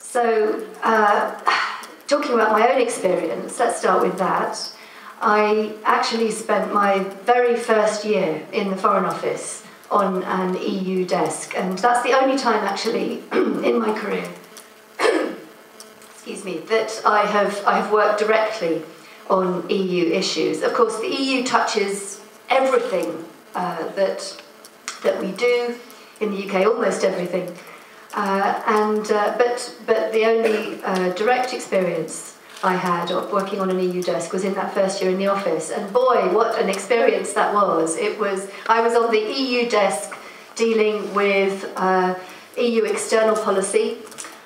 So, talking about my own experience, let's start with that. I actually spent my very first year in the Foreign Office on an EU desk, and that's the only time actually in my career excuse me, that I have worked directly on EU issues. Of course, the EU touches everything that we do in the UK, almost everything. But the only direct experience I had of working on an EU desk was in that first year in the office, and boy, what an experience that was! I was on the EU desk dealing with EU external policy.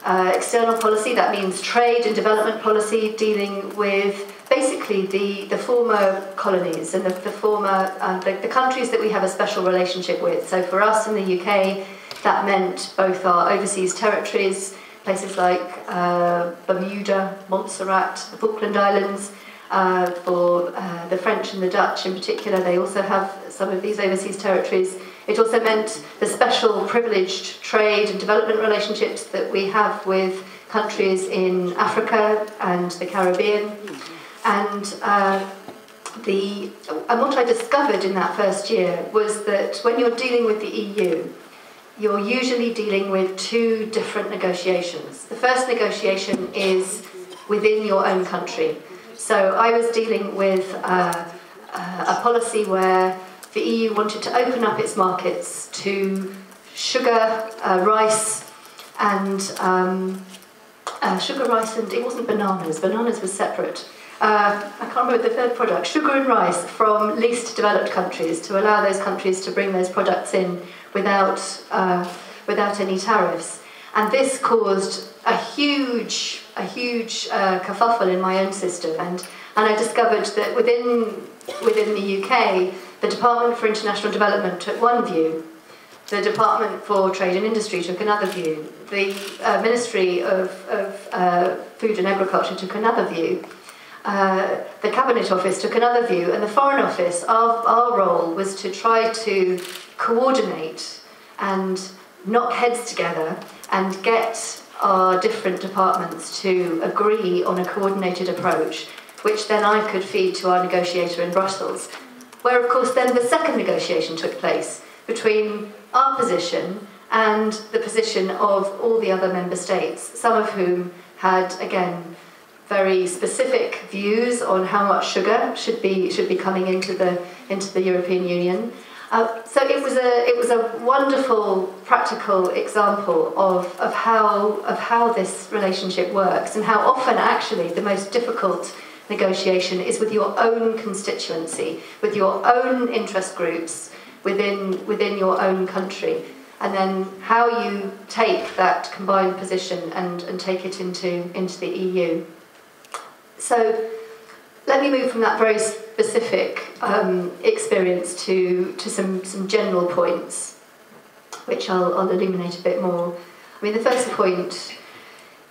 External policy, that means trade and development policy, dealing with basically the former colonies and the countries that we have a special relationship with. So for us in the UK, that meant both our overseas territories, places like Bermuda, Montserrat, the Falkland Islands. For the French and the Dutch in particular, they also have some of these overseas territories. It also meant the special privileged trade and development relationships that we have with countries in Africa and the Caribbean. And what I discovered in that first year was that when you're dealing with the EU, you're usually dealing with two different negotiations. The first negotiation is within your own country. So I was dealing with a policy where the EU wanted to open up its markets to sugar, rice, and it wasn't bananas. Bananas was separate. I can't remember the third product. Sugar and rice from least developed countries, to allow those countries to bring those products in without any tariffs. And this caused a huge kerfuffle in my own system. And I discovered that within the UK, the Department for International Development took one view, the Department for Trade and Industry took another view, the Ministry of Food and Agriculture took another view, the Cabinet Office took another view, and the Foreign Office, our role was to try to coordinate and knock heads together and get our different departments to agree on a coordinated approach, which then I could feed to our negotiator in Brussels, where of course then the second negotiation took place between our position and the position of all the other member states, some of whom had, again, very specific views on how much sugar should be coming into the European Union. So it was a wonderful practical example of how this relationship works, and how often actually the most difficult negotiation is with your own constituency, with your own interest groups within your own country, and then how you take that combined position and take it into the EU. So let me move from that very specific experience to some general points, which I'll illuminate a bit more. I mean, the first point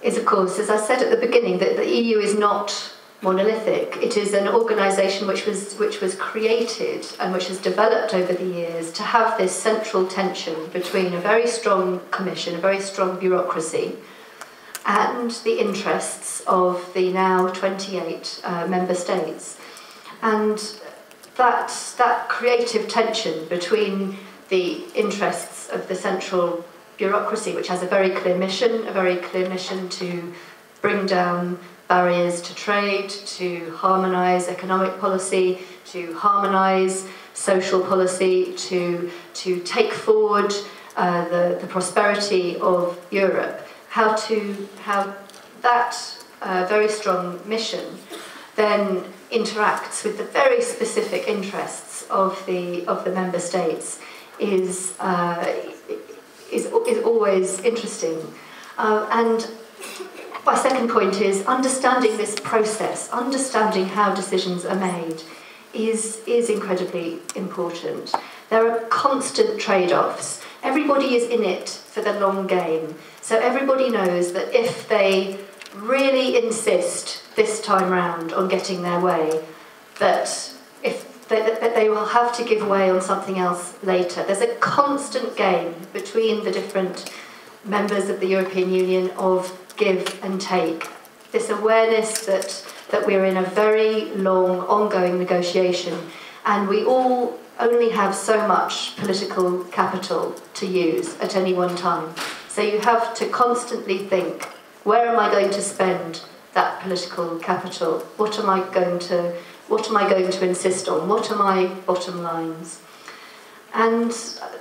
is, of course, as I said at the beginning, that the EU is not monolithic. It is an organisation which was created and which has developed over the years to have this central tension between a very strong commission, a very strong bureaucracy, and the interests of the now 28 member states. And that creative tension between the interests of the central bureaucracy, which has a very clear mission to bring down barriers to trade, to harmonise economic policy, to harmonise social policy, to take forward the prosperity of Europe. How that very strong mission then interacts with the very specific interests of the member states is always interesting. And my second point is understanding this process, understanding how decisions are made is incredibly important. There are constant trade-offs. Everybody is in it for the long game. So everybody knows that if they really insist this time round on getting their way, that they will have to give way on something else later. There's a constant game between the different members of the European Union of give and take, this awareness that we're in a very long, ongoing negotiation, and we all only have so much political capital to use at any one time. So you have to constantly think, where am I going to spend that political capital? What am I going to insist on? What are my bottom lines? And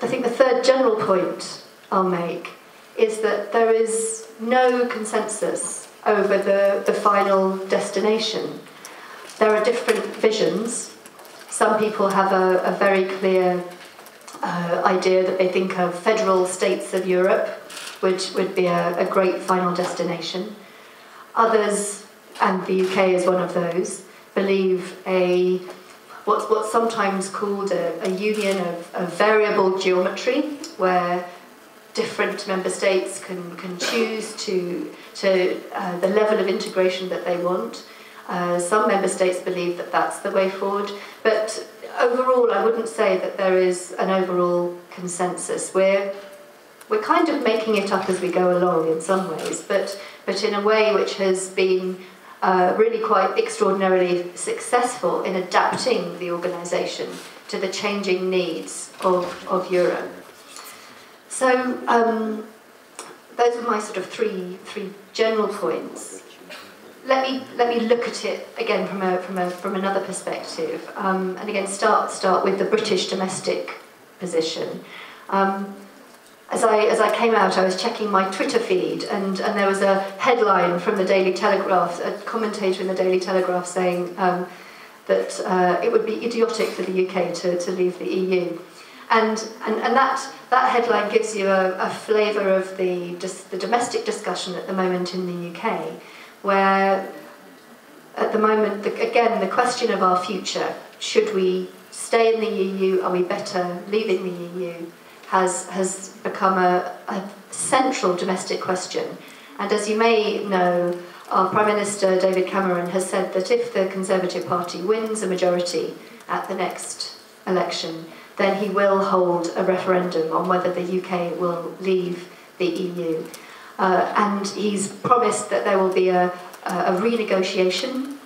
I think the third general point I'll make is that there is no consensus over the final destination. There are different visions. Some people have a very clear idea that they think of federal states of Europe, which would be a great final destination. Others, and the UK is one of those, believe what's sometimes called a union of variable geometry, where different member states can choose to the level of integration that they want. Some member states believe that that's the way forward, but overall I wouldn't say that there is an overall consensus. We're kind of making it up as we go along in some ways, but in a way which has been really quite extraordinarily successful in adapting the organisation to the changing needs of Europe. So those are my sort of three general points. Let me look at it again from another perspective, and again start with the British domestic position. As I came out, I was checking my Twitter feed, and there was a headline from the Daily Telegraph, a commentator in the Daily Telegraph saying that it would be idiotic for the UK to leave the EU. And that headline gives you a flavour of the domestic discussion at the moment in the UK, where at the moment, again, the question of our future, should we stay in the EU, are we better leaving the EU, has become a central domestic question. And as you may know, our Prime Minister David Cameron has said that if the Conservative Party wins a majority at the next election, then he will hold a referendum on whether the UK will leave the EU. And he's promised that there will be a renegotiation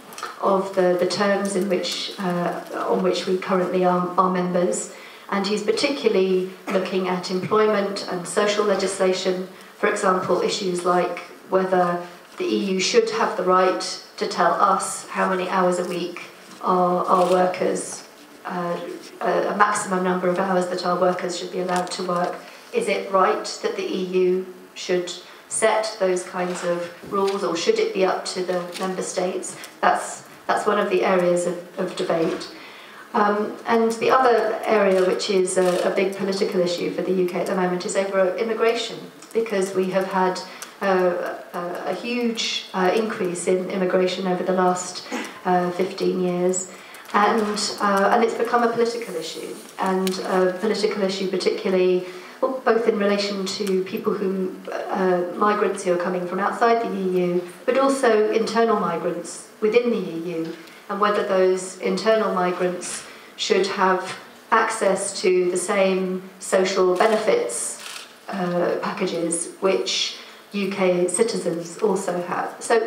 of the terms in which, on which we currently are members. And he's particularly looking at employment and social legislation, for example, issues like whether the EU should have the right to tell us how many hours a week our workers, a maximum number of hours that our workers should be allowed to work. Is it right that the EU should set those kinds of rules, or should it be up to the member states? That's one of the areas of debate. And the other area, which is a big political issue for the UK at the moment, is over immigration, because we have had a huge increase in immigration over the last 15 years. And it's become a political issue, and a political issue particularly, well, both in relation to people who, migrants who are coming from outside the EU, but also internal migrants within the EU, and whether those internal migrants should have access to the same social benefits packages which UK citizens also have. So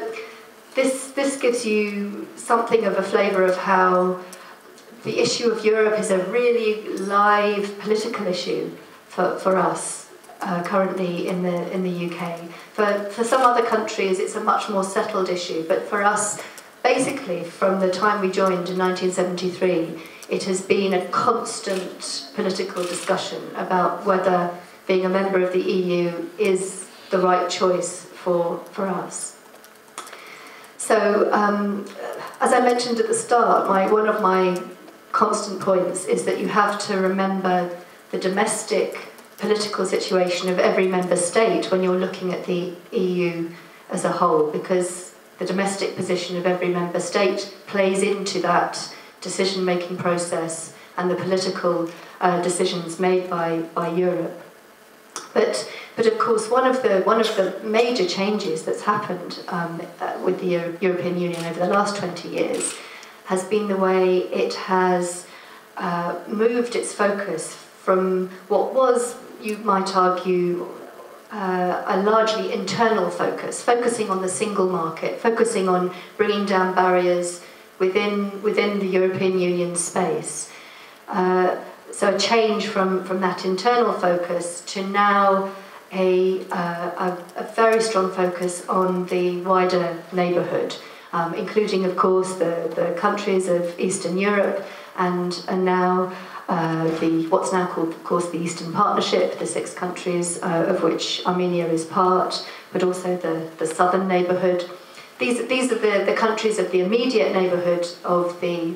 this gives you something of a flavour of how the issue of Europe is a really live political issue for us currently in the UK. For some other countries it's a much more settled issue, but for us, basically from the time we joined in 1973, it has been a constant political discussion about whether being a member of the EU is the right choice for us. So, as I mentioned at the start, one of my constant points is that you have to remember the domestic political situation of every member state when you're looking at the EU as a whole, because the domestic position of every member state plays into that decision-making process and the political decisions made by Europe. But of course, one of the major changes that's happened with the European Union over the last 20 years has been the way it has moved its focus from what was, you might argue, a largely internal focus, focusing on the single market, focusing on bringing down barriers within the European Union space. So a change from that internal focus to now a very strong focus on the wider neighbourhood, including, of course, the countries of Eastern Europe and now what's now called, of course, the Eastern Partnership, the 6 countries of which Armenia is part, but also the southern neighbourhood. These are the countries of the immediate neighbourhood of the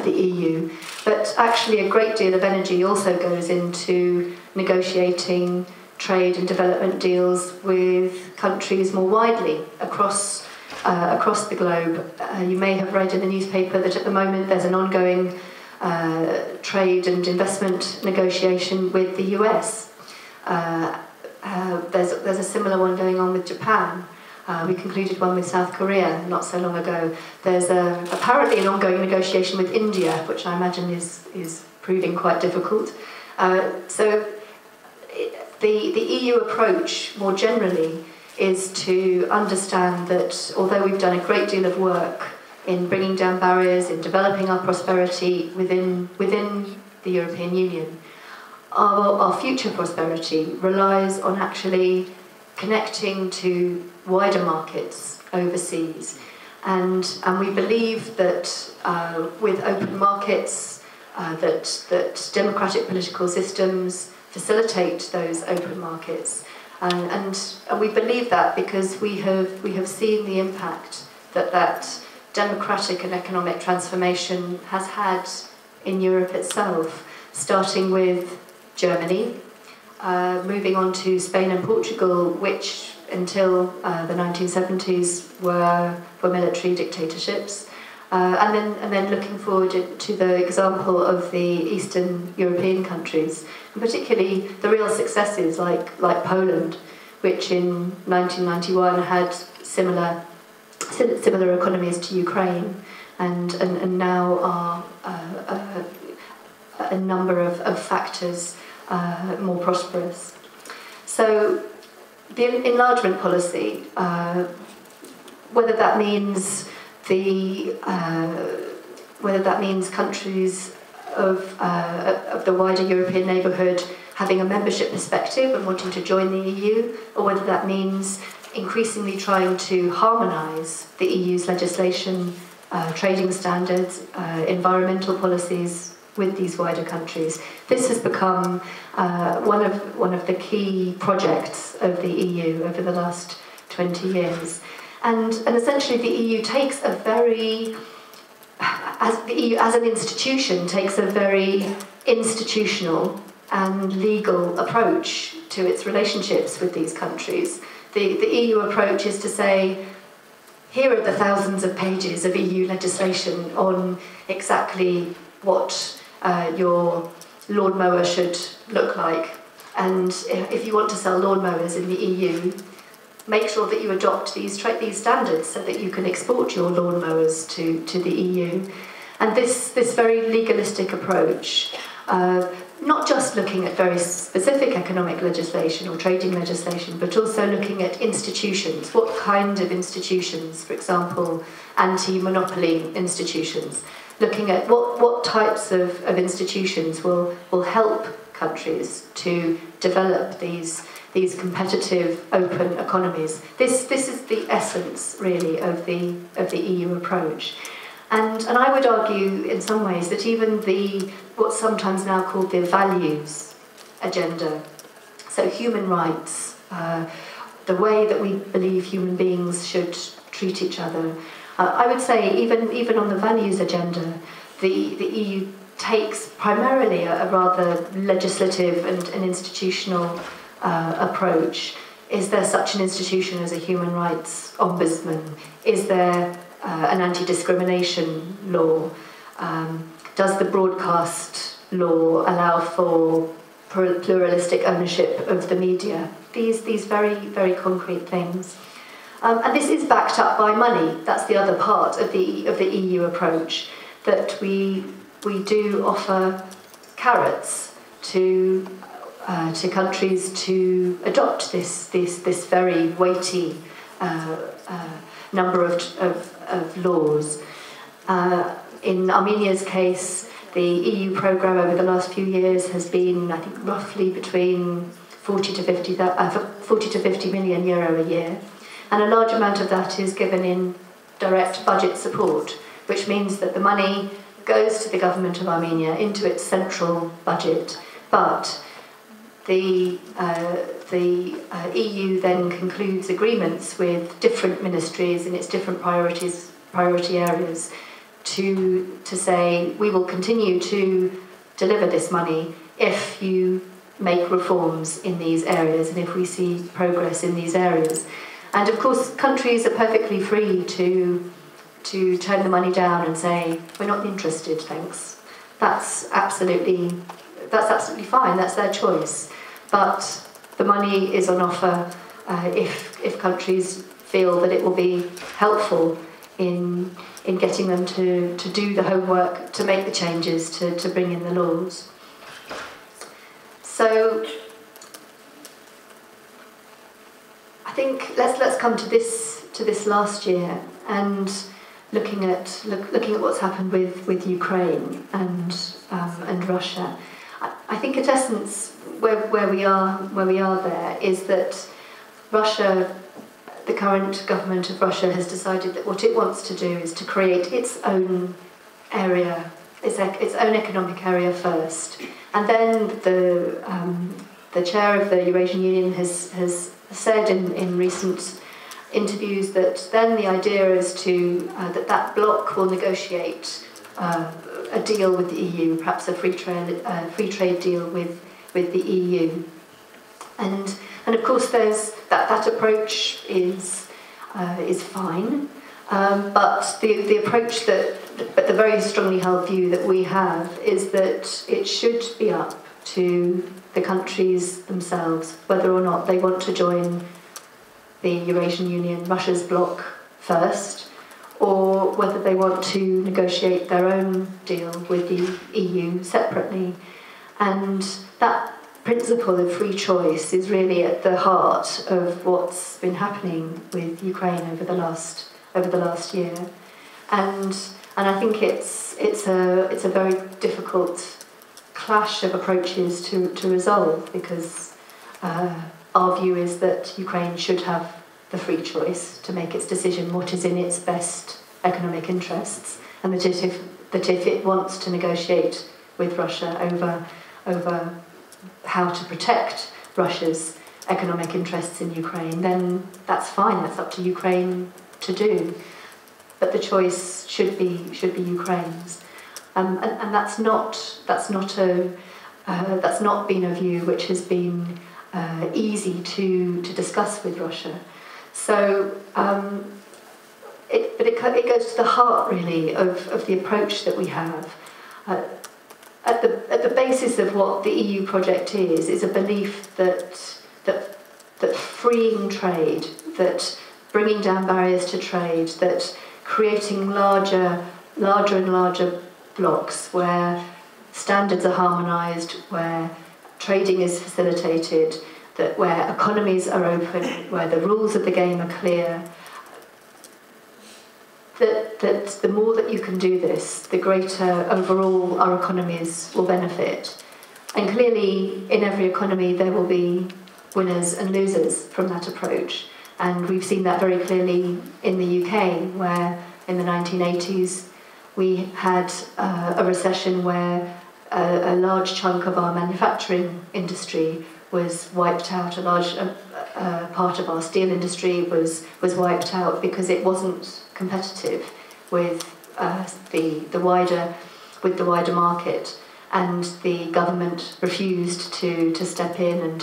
EU, but actually a great deal of energy also goes into negotiating trade and development deals with countries more widely across the globe. You may have read in the newspaper that at the moment there's an ongoing trade and investment negotiation with the US. There's a similar one going on with Japan. We concluded one with South Korea not so long ago. There's apparently an ongoing negotiation with India, which I imagine is proving quite difficult. So the EU approach more generally is to understand that although we've done a great deal of work in bringing down barriers, in developing our prosperity within the European Union, our future prosperity relies on actually connecting to wider markets overseas. And we believe that with open markets, that democratic political systems facilitate those open markets. And we believe that because we have seen the impact that democratic and economic transformation has had in Europe itself, starting with Germany, moving on to Spain and Portugal, which until the 1970s were military dictatorships, and then looking forward to the example of the Eastern European countries, and particularly the real successes like Poland, which in 1991 had similar economies to Ukraine, and now are a number of factors more prosperous. So the enlargement policy, whether that means countries of the wider European neighbourhood having a membership perspective and wanting to join the EU, or whether that means increasingly trying to harmonise the EU's legislation, trading standards, environmental policies with these wider countries. This has become one of the key projects of the EU over the last 20 years. And essentially the EU takes as an institution takes a very institutional and legal approach to its relationships with these countries. The EU approach is to say, here are the thousands of pages of EU legislation on exactly what your lawnmower should look like. And if you want to sell lawnmowers in the EU, make sure that you adopt these standards so that you can export your lawnmowers to the EU. And this very legalistic approach, not just looking at very specific economic legislation or trading legislation, but also looking at institutions. What kind of institutions, for example, anti-monopoly institutions, looking at what types of institutions will help countries to develop these competitive, open economies. This is the essence, really, of the EU approach. And I would argue, in some ways, that even what's sometimes now called the values agenda, so human rights, the way that we believe human beings should treat each other, I would say even on the values agenda, the EU takes primarily a rather legislative and institutional approach. Is there such an institution as a human rights ombudsman? Is there an anti-discrimination law? Does the broadcast law allow for pluralistic ownership of the media? These very, very concrete things. And this is backed up by money. That's the other part of the EU approach, that we do offer carrots to countries to adopt this very weighty number of laws. In Armenia's case, the EU programme over the last few years has been, I think, roughly between 40 to 50 million euro a year, and a large amount of that is given in direct budget support, which means that the money goes to the government of Armenia into its central budget, but the EU then concludes agreements with different ministries in its different priority areas to say, we will continue to deliver this money if you make reforms in these areas and if we see progress in these areas. And of course, countries are perfectly free to turn the money down and say, we're not interested, thanks. That's absolutely fine, that's their choice. But the money is on offer if countries feel that it will be helpful in getting them to do the homework, to make the changes, to bring in the laws. So I think let's come to this last year and looking at what's happened with Ukraine and Russia. I think at essence where we are there is that Russia, the current government of Russia, has decided that what it wants to do is to create its own area, its own economic area first, and then the chair of the Eurasian Union has said in recent interviews that then the idea is to that bloc will negotiate a deal with the EU, perhaps a free trade deal with the EU, and of course there's that approach is fine, but the approach but the very strongly held view that we have is that it should be up to the countries themselves whether or not they want to join the Eurasian Union, Russia's bloc, first, or whether they want to negotiate their own deal with the EU separately. And that principle of free choice is really at the heart of what's been happening with Ukraine over the last year. And I think it's a very difficult clash of approaches to resolve, because our view is that Ukraine should have the free choice to make its decision what is in its best economic interests, and that if it wants to negotiate with Russia over how to protect Russia's economic interests in Ukraine, then that's fine. That's up to Ukraine to do. But the choice should be Ukraine's, and that's not been a view which has been easy to discuss with Russia. So, it goes to the heart really of the approach that we have. At the basis of what the EU project is a belief that freeing trade, that bringing down barriers to trade, that creating larger and larger blocks where standards are harmonised, where trading is facilitated, that where economies are open, where the rules of the game are clear, that the more that you can do this, the greater overall our economies will benefit. And clearly, in every economy, there will be winners and losers from that approach. And we've seen that very clearly in the UK, where in the 1980s we had a recession where a large chunk of our manufacturing industry was wiped out. A large part of our steel industry was wiped out because it wasn't competitive with the wider market, and the government refused to step in and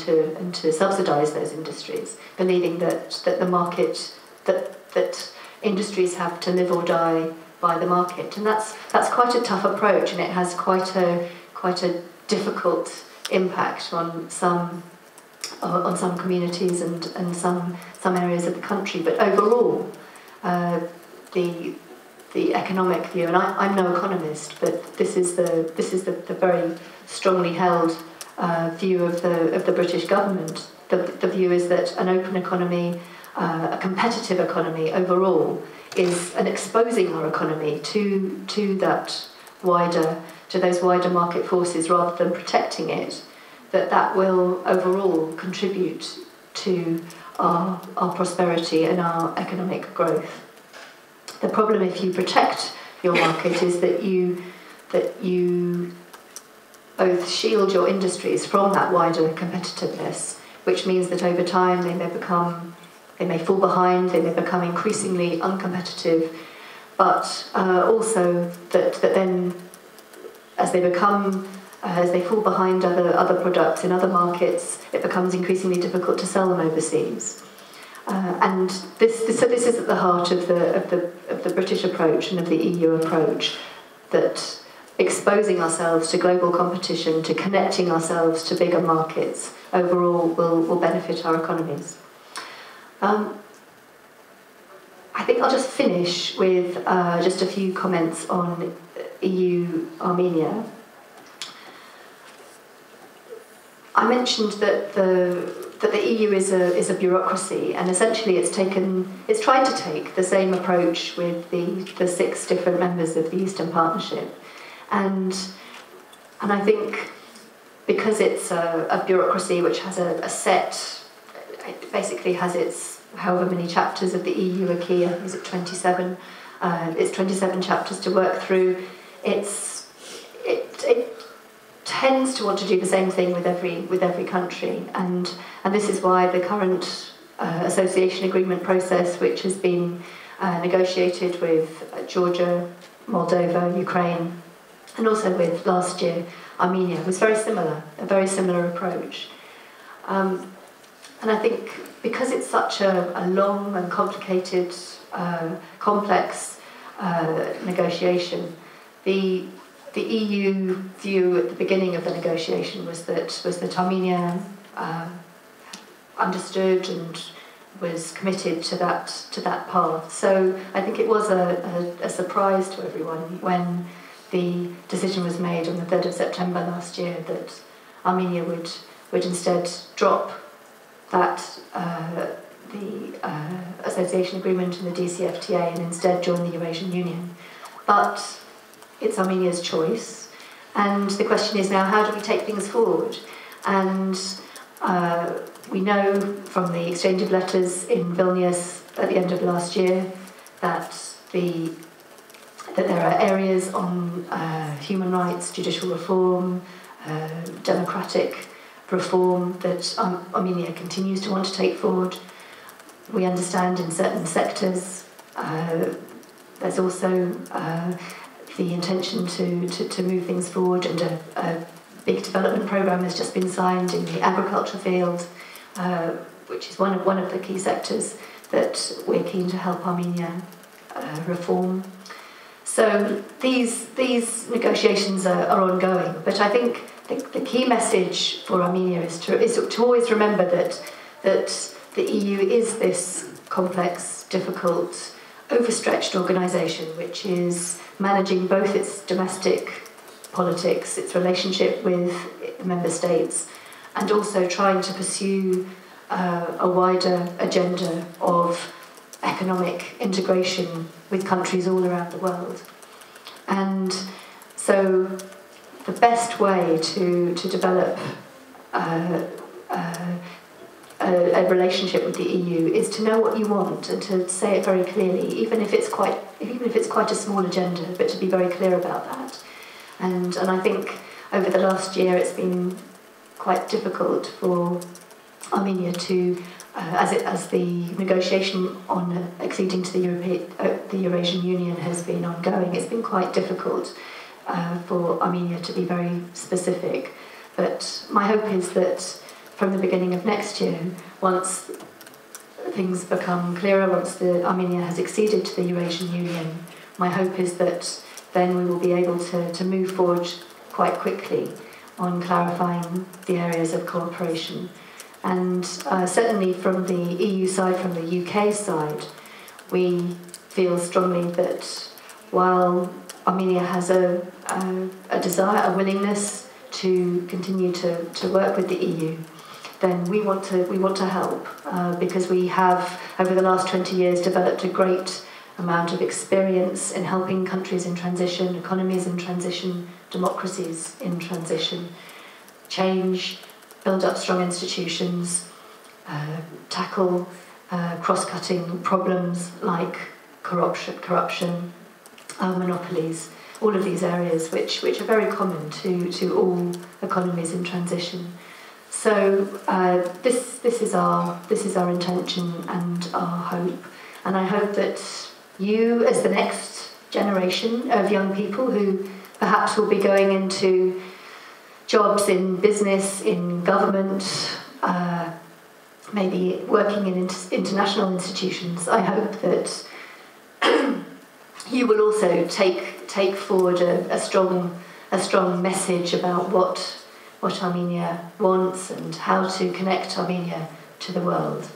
to subsidise those industries, believing that the market that industries have to live or die by the market. And that's quite a tough approach, and it has quite a difficult impact on some communities and some areas of the country. But overall, the economic view, and I'm no economist, but this is the very strongly held view of the British government. The view is that an open economy, a competitive economy overall, is an exposing our economy to those wider market forces rather than protecting it, that will overall contribute to our prosperity and our economic growth. The problem if you protect your market is that you both shield your industries from that wider competitiveness, which means that over time they may fall behind, they may become increasingly uncompetitive, but also that then as they fall behind other products in other markets, it becomes increasingly difficult to sell them overseas. And this is at the heart of the British approach and of the EU approach, that exposing ourselves to global competition, to connecting ourselves to bigger markets, overall will benefit our economies. I think I'll just finish with just a few comments on EU Armenia. I mentioned that the EU is a bureaucracy, and essentially it's tried to take the same approach with the 6 different members of the Eastern Partnership, and I think because it's a bureaucracy which has a set, it basically has its however many chapters of the EU acquis, is it 27? It's 27 chapters to work through. It tends to want to do the same thing with every country, and this is why the current association agreement process, which has been negotiated with Georgia, Moldova, Ukraine, and also with last year Armenia, was very similar, a very similar approach. And I think because it's such a long and complicated, complex negotiation, the EU view at the beginning of the negotiation was that Armenia understood and was committed to that path. So I think it was a surprise to everyone when the decision was made on the 3rd of September last year that Armenia would instead drop that the association agreement and the DCFTA and instead join the Eurasian Union. But it's Armenia's choice, and the question is now, how do we take things forward? And we know from the exchange of letters in Vilnius at the end of last year that there are areas on human rights, judicial reform, democratic reform that Armenia continues to want to take forward. We understand in certain sectors there's also the intention to move things forward, and a big development programme has just been signed in the agriculture field, which is one of the key sectors that we're keen to help Armenia reform. So these negotiations are ongoing, but I think the key message for Armenia is to always remember that the EU is this complex, difficult, overstretched organisation which is managing both its domestic politics, its relationship with member states, and also trying to pursue a wider agenda of economic integration with countries all around the world. And so the best way to develop a relationship with the EU is to know what you want and to say it very clearly, even if it's quite a small agenda, but to be very clear about that. And I think over the last year it's been quite difficult for Armenia to, as the negotiation on acceding to the Eurasian Union has been ongoing, it's been quite difficult for Armenia to be very specific. But my hope is that from the beginning of next year, once things become clearer, once Armenia has acceded to the Eurasian Union, my hope is that then we will be able to move forward quite quickly on clarifying the areas of cooperation. And certainly from the EU side, from the UK side, we feel strongly that while Armenia has a desire, a willingness to continue to work with the EU, then we want to help because we have, over the last 20 years, developed a great amount of experience in helping countries in transition, economies in transition, democracies in transition, change, build up strong institutions, tackle cross-cutting problems like corruption, monopolies, all of these areas which are very common to all economies in transition. So this is our intention and our hope, and I hope that you, as the next generation of young people who perhaps will be going into jobs in business, in government, maybe working in international institutions, I hope that you will also take forward a strong message about what Armenia wants and how to connect Armenia to the world.